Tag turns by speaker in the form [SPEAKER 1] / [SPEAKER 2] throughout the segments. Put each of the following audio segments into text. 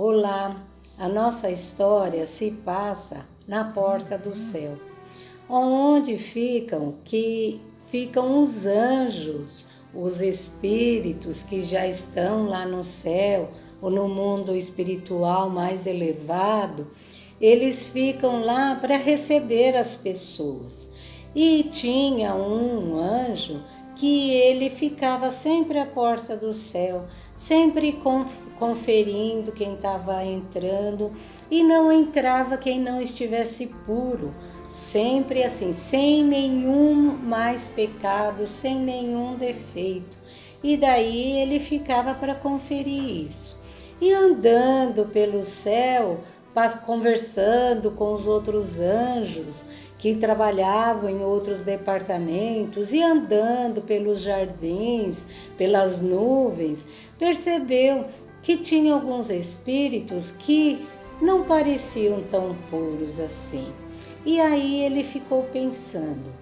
[SPEAKER 1] Olá, a nossa história se passa na porta do céu, onde ficam os anjos, os espíritos que já estão lá no céu ou no mundo espiritual mais elevado. Eles ficam lá para receber as pessoas. E tinha um anjo que ele ficava sempre à porta do céu, sempre conferindo quem estava entrando, e não entrava quem não estivesse puro, sempre assim, sem nenhum mais pecado, sem nenhum defeito. E daí ele ficava para conferir isso. E andando pelo céu, conversando com os outros anjos que trabalhavam em outros departamentos e andando pelos jardins, pelas nuvens, percebeu que tinha alguns espíritos que não pareciam tão puros assim. E aí ele ficou pensando: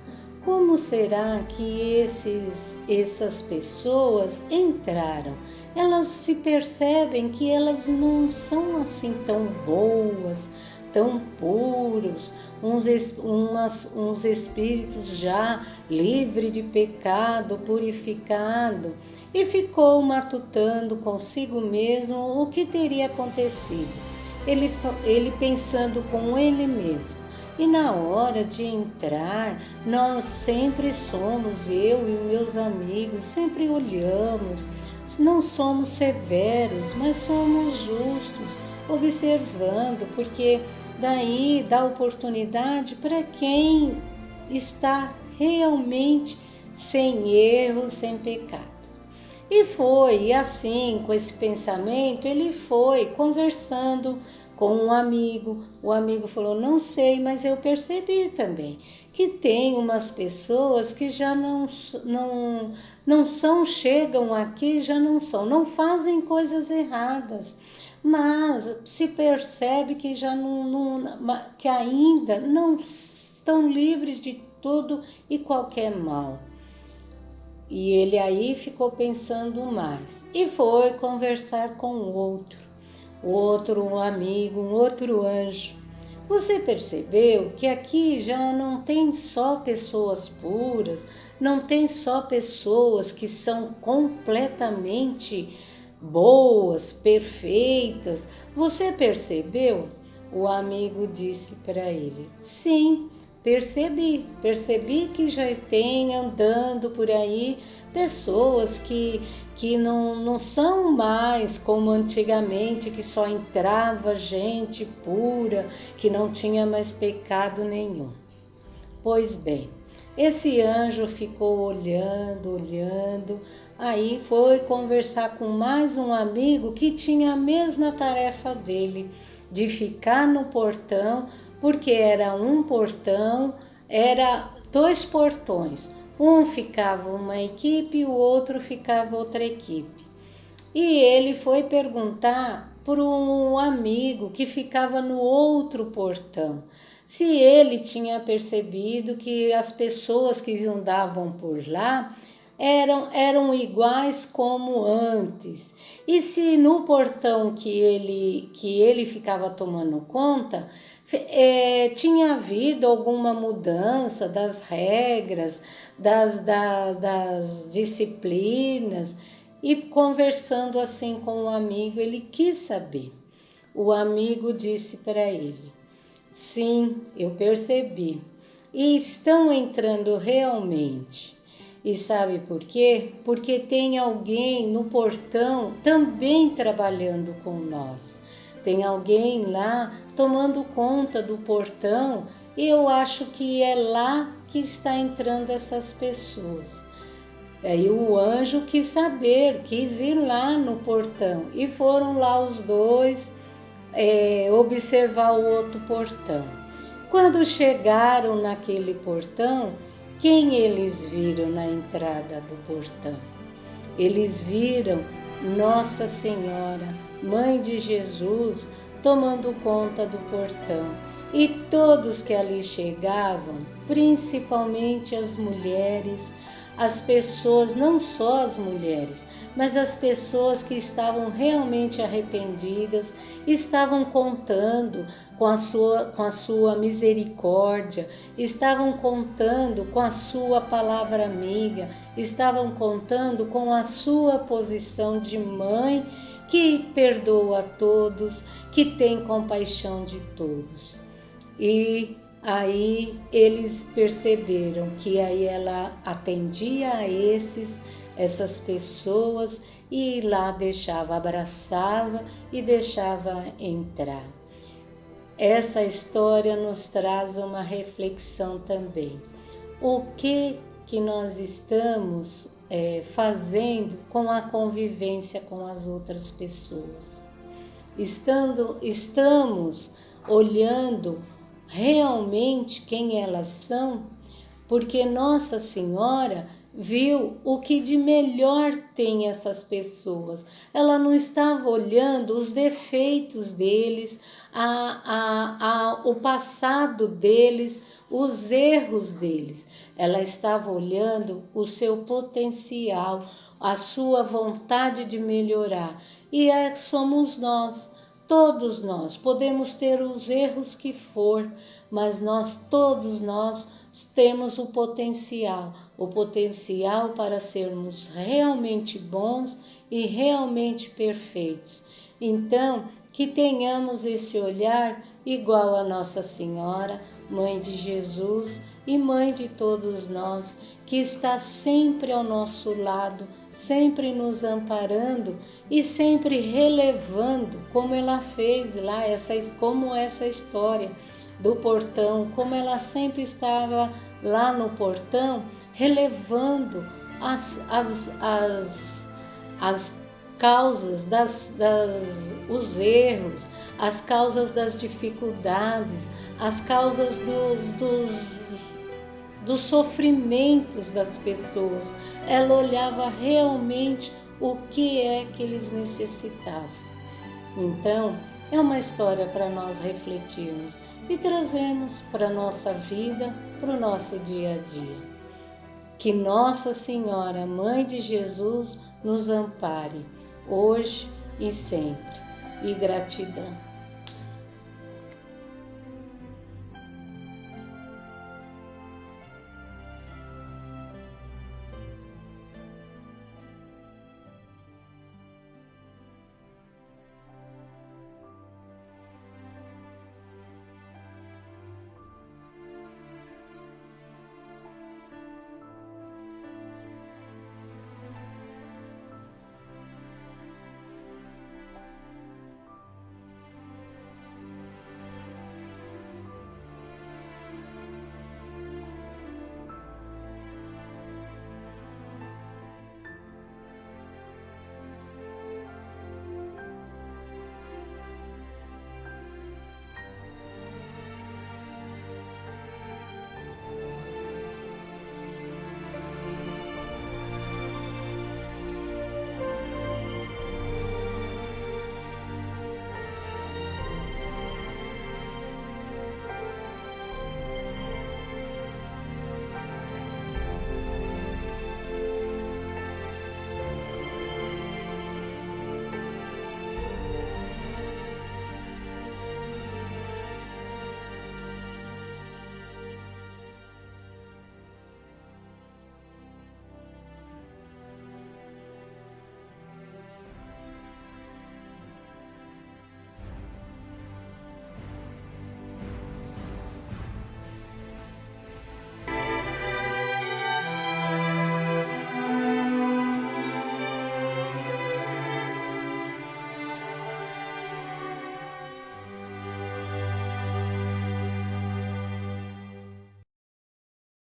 [SPEAKER 1] como será que essas pessoas entraram? Elas se percebem que elas não são assim tão boas, tão puros, uns espíritos já livres de pecado, purificado, e ficou matutando consigo mesmo o que teria acontecido. Ele pensando com ele mesmo. E na hora de entrar, nós sempre somos, eu e meus amigos, sempre olhamos, não somos severos, mas somos justos, observando, porque daí dá oportunidade para quem está realmente sem erro, sem pecado. E foi assim, com esse pensamento, ele foi conversando com um amigo. O amigo falou: não sei, mas eu percebi também que tem umas pessoas que já não são, chegam aqui, já não fazem coisas erradas, mas se percebe que que ainda não estão livres de tudo e qualquer mal. E ele aí ficou pensando mais e foi conversar com um amigo, um outro anjo. Você percebeu que aqui já não tem só pessoas puras, não tem só pessoas que são completamente boas, perfeitas. Você percebeu? O amigo disse para ele: sim, percebi que já tem andando por aí pessoas que não são mais como antigamente, que só entrava gente pura, que não tinha mais pecado nenhum. Pois bem, esse anjo ficou olhando, aí foi conversar com mais um amigo que tinha a mesma tarefa dele, de ficar no portão, porque era um portão, era 2 portões. Um ficava uma equipe, o outro ficava outra equipe. E ele foi perguntar para um amigo que ficava no outro portão se ele tinha percebido que as pessoas que andavam por lá eram iguais como antes. E se no portão que ele ficava tomando conta, tinha havido alguma mudança das regras, das disciplinas. E conversando assim com o amigo, ele quis saber. O amigo disse para ele: sim, eu percebi. E estão entrando realmente. E sabe por quê? Porque tem alguém no portão também trabalhando com nós. Tem alguém lá tomando conta do portão, e eu acho que é lá que está entrando essas pessoas. Aí o anjo quis ir lá no portão, e foram lá os dois observar o outro portão. Quando chegaram naquele portão, quem eles viram na entrada do portão? Eles viram Nossa Senhora, Mãe de Jesus, tomando conta do portão. E todos que ali chegavam, principalmente as mulheres, as pessoas, não só as mulheres, mas as pessoas que estavam realmente arrependidas, estavam contando com a sua misericórdia, estavam contando com a sua palavra amiga, estavam contando com a sua posição de mãe que perdoa a todos, que tem compaixão de todos. E aí eles perceberam que aí ela atendia a essas pessoas e lá deixava, abraçava e deixava entrar. Essa história nos traz uma reflexão também. O que nós estamos fazendo com a convivência com as outras pessoas? Estamos olhando realmente quem elas são, porque Nossa Senhora viu o que de melhor tem essas pessoas. Ela não estava olhando os defeitos deles, o passado deles, os erros deles. Ela estava olhando o seu potencial, a sua vontade de melhorar. E somos nós. Todos nós podemos ter os erros que for, mas todos nós temos o potencial para sermos realmente bons e realmente perfeitos. Então, que tenhamos esse olhar igual a Nossa Senhora, Mãe de Jesus e Mãe de todos nós, que está sempre ao nosso lado, sempre nos amparando e sempre relevando, como ela fez lá, como essa história do portão, como ela sempre estava lá no portão, relevando as causas os erros, as causas das dificuldades, as causas dos sofrimentos das pessoas. Ela olhava realmente o que é que eles necessitavam. Então, é uma história para nós refletirmos e trazermos para a nossa vida, para o nosso dia a dia. Que Nossa Senhora, Mãe de Jesus, nos ampare, hoje e sempre. E gratidão.